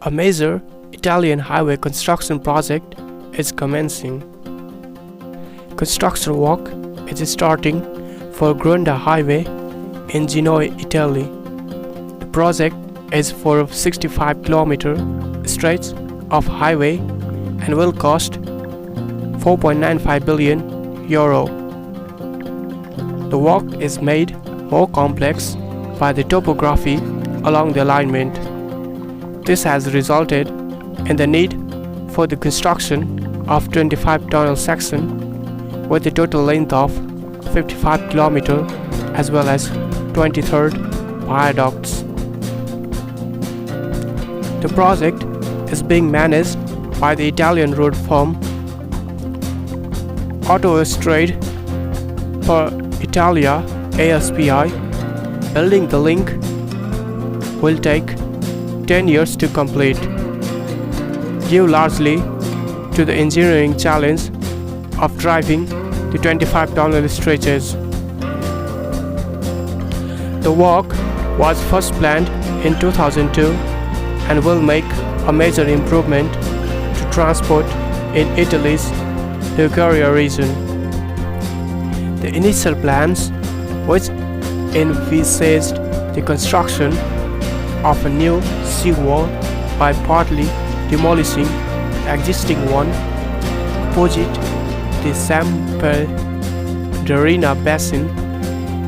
A major Italian highway construction project is commencing. Construction work is starting for Gronda highway in Genoa, Italy. The project is for 65-kilometer stretch of highway and will cost €4.95 billion. The work is made more complex by the topography along the alignment. This has resulted in the need for the construction of 25 tunnel section with a total length of 55 km as well as 23 viaducts. The project is being managed by the Italian road firm Autostradeperl'Italia (ASPI). Building the link will take 10 years to complete, due largely to the engineering challenge of driving the 25 tunnel stretches. The work was first planned in 2002 and will make a major improvement to transport in Italy's Liguria region. The initial plans, which envisaged the construction of a new seawall by partly demolishing the existing one opposite the Sampdoria basin,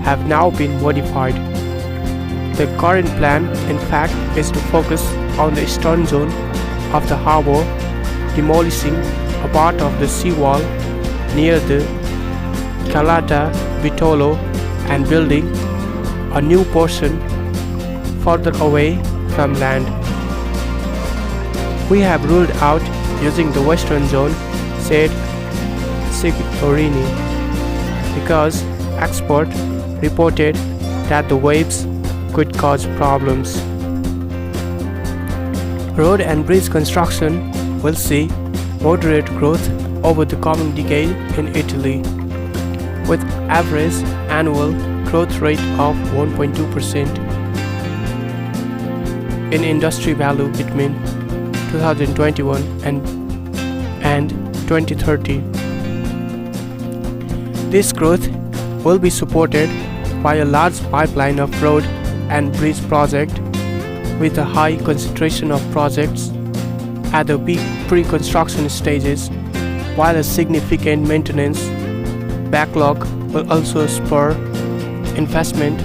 have now been modified. The current plan, in fact, is to focus on the eastern zone of the harbour, demolishing a part of the seawall near the Calata Vitolo and building a new portion further away from land. We have ruled out using the western zone, said Signorini, because experts reported that the waves could cause problems. Road and bridge construction will see moderate growth over the coming decade in Italy, with average annual growth rate of 1.2% in industry value between 2021 and 2030. This growth will be supported by a large pipeline of road and bridge projects with a high concentration of projects at the pre-construction stages, while a significant maintenance backlog will also spur investment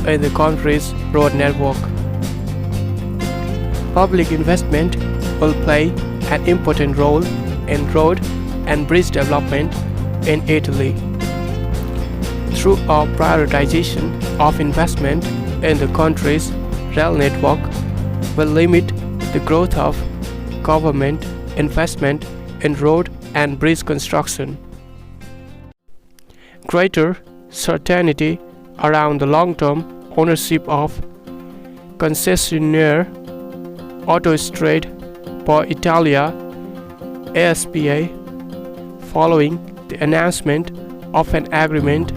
in the country's road network. Public investment will play an important role in road and bridge development in Italy. Through a prioritization of investment in the country's rail network will limit the growth of government investment in road and bridge construction. Greater certainty around the long-term ownership of concessionaire Autostradeperl'Italia (ASPI), following the announcement of an agreement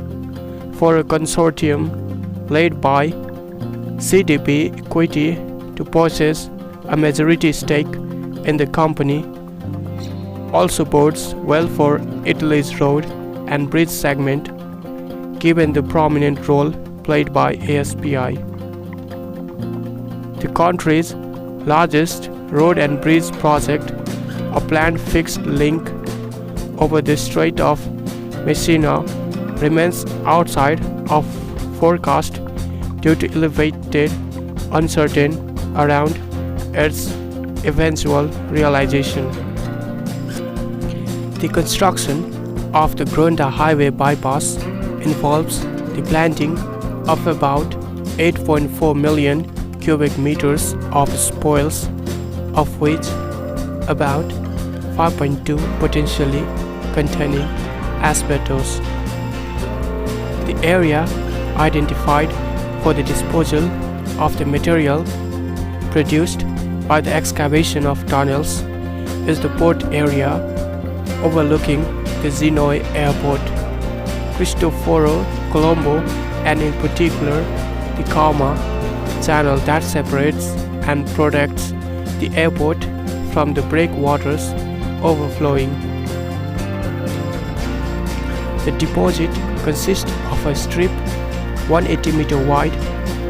for a consortium led by CDP Equity to purchase a majority stake in the company, also bodes well for Italy's road and bridge segment, given the prominent role played by ASPI. The country's largest road and bridge project, a planned fixed link over the Strait of Messina, remains outside of forecast due to elevated uncertainty around its eventual realization. The construction of the Gronda highway bypass involves the planting of about 8.4 million cubic meters of spoils, of which about 5.2 potentially containing asbestos. The area identified for the disposal of the material produced by the excavation of tunnels is the port area overlooking the Genoa airport, Cristoforo Colombo, and in particular the Como channel that separates and protects the airport from the breakwaters overflowing. The deposit consists of a strip 180 meter wide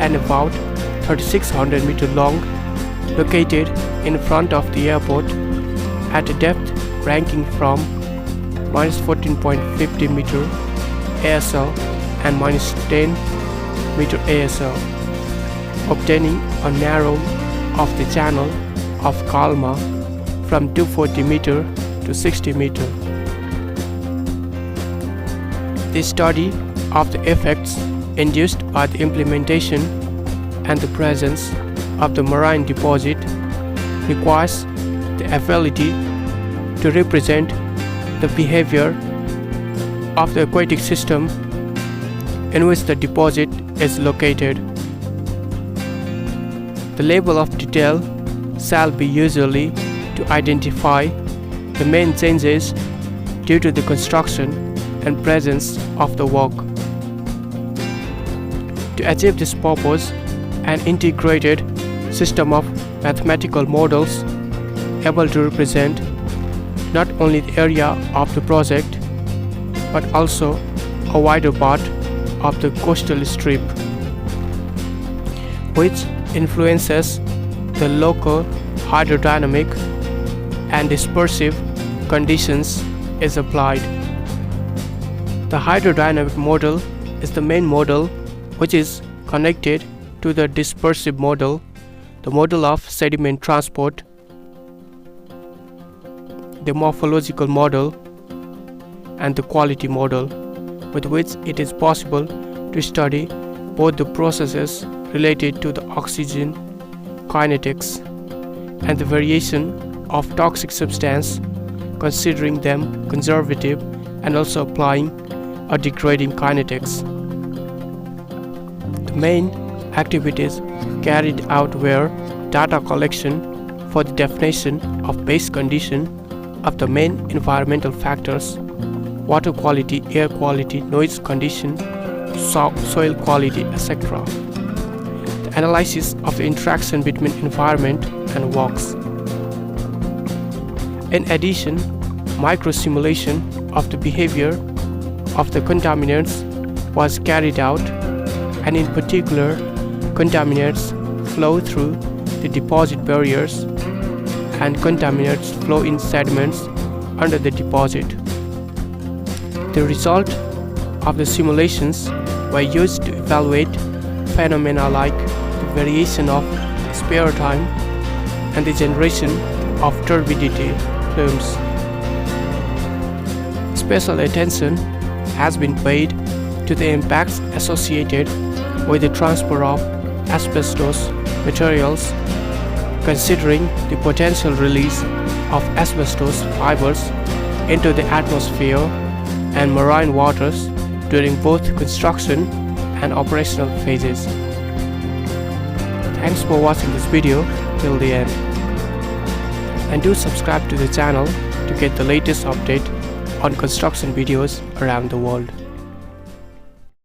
and about 3600 meter long, located in front of the airport at a depth ranging from minus 14.50 meter ASL and minus 10 meter ASL, obtaining a narrow of the channel of Kalma from 240 meter to 60 meter. The study of the effects induced by the implementation and the presence of the marine deposit requires the ability to represent the behavior of the aquatic system in which the deposit is located. The level of detail shall be usually to identify the main changes due to the construction and presence of the work. To achieve this purpose, an integrated system of mathematical models able to represent not only the area of the project but also a wider part of the coastal strip, which influences the local hydrodynamic and dispersive conditions, is applied. The hydrodynamic model is the main model which is connected to the dispersive model, the model of sediment transport, the morphological model, and the quality model, with which it is possible to study both the processes related to the oxygen kinetics and the variation of toxic substance, considering them conservative and also applying a degrading kinetics. The main activities carried out were data collection for the definition of base condition of the main environmental factors: water quality, air quality, noise condition, soil quality, etc. The analysis of the interaction between environment and works. In addition, micro-simulation of the behavior of the contaminants was carried out, and in particular, contaminants flow through the deposit barriers and contaminants flow in sediments under the deposit. The result of the simulations were used to evaluate phenomena like the variation of spare time and the generation of turbidity plumes. Special attention has been paid to the impacts associated with the transfer of asbestos materials, considering the potential release of asbestos fibers into the atmosphere and marine waters during both construction and operational phases. Thanks for watching this video till the end, and do subscribe to the channel to get the latest update on construction videos around the world.